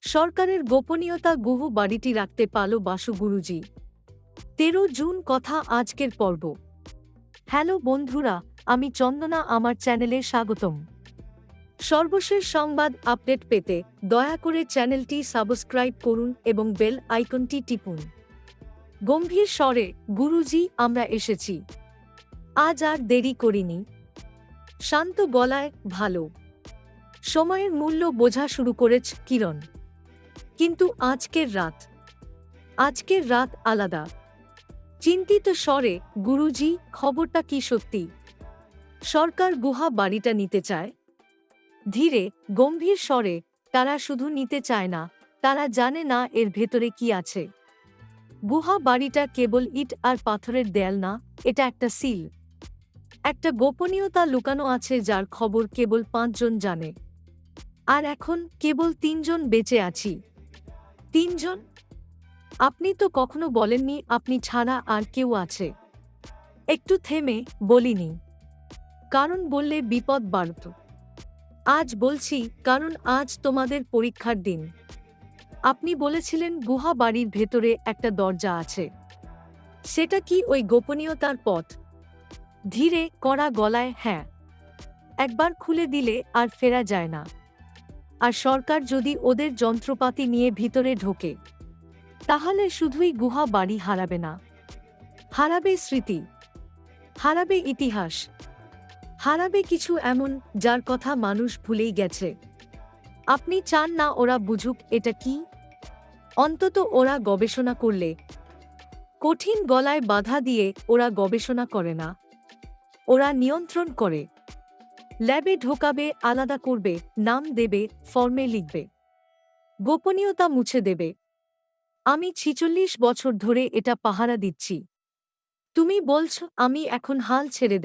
সরকারের গোপনীয়তা গুহ বাড়িটি রাখতে পারল বাসু গুরুজি। 13 জুন কথা আজকের পর্ব। হ্যালো বন্ধুরা, আমি চন্দনা, আমার চ্যানেলে স্বাগতম। সর্বশেষ সংবাদ আপডেট পেতে দয়া করে চ্যানেলটি সাবস্ক্রাইব করুন এবং বেল আইকনটি টিপুন। গম্ভীর স্বরে, গুরুজি আমরা এসেছি, আজ আর দেরি করিনি। শান্ত গলায়, ভালো সময়ের মূল্য বোঝা শুরু করেছে কিরণ। কিন্তু আজকের রাত আলাদা। চিন্তিত স্বরে, গুরুজি খবরটা কি সত্যি? সরকার গুহা বাড়িটা নিতে চায়? ধীরে গম্ভীর স্বরে, তারা শুধু নিতে চায় না, তারা জানে না এর ভেতরে কি আছে। গুহা বাড়িটা কেবল ইট আর পাথরের দেয়াল না, এটা একটা সিল। একটা গোপনীয়তা লুকানো আছে যার খবর কেবল 5 জন জানে। আর এখন কেবল 3 জন বেঁচে আছি। 3 জন? আপনি তো কখনো বলেননি আপনি ছাড়া আর কেউ আছে। একটু থেমে, বলিনি কারণ বললে বিপদ বাড়ত। আজ বলছি কারণ আজ তোমাদের পরীক্ষার দিন। আপনি বলেছিলেন গুহা বাড়ির ভেতরে একটা দরজা আছে। সেটা কি ওই গোপনীয়তার পথ? ধীরে কড়া গলায়, হ্যাঁ। একবার খুলে দিলে আর ফেরা যায় না। আর সরকার যদি ওদের যন্ত্রপাতি নিয়ে ভিতরে ঢোকে, তাহলে শুধুই গুহা বাড়ি হারাবে না, হারাবে স্মৃতি, হারাবে ইতিহাস, হারাবে কিছু এমন যার কথা মানুষ ভুলেই গেছে। আপনি চান না ওরা বুঝুক এটা কি? অন্তত ওরা গবেষণা করলে। কঠিন গলায় বাধা দিয়ে, ওরা গবেষণা করে না, ওরা নিয়ন্ত্রণ করে। ল্যাবে ঢোকাবে, আলাদা করবে, নাম দেবে, ফর্মে লিখবে, গোপনীয়তা মুছে দেবে। আমি 46 বছর ধরে এটা পাহারা দিচ্ছি। তুমি বলছ আমি এখন হাল ছেড়ে দেব?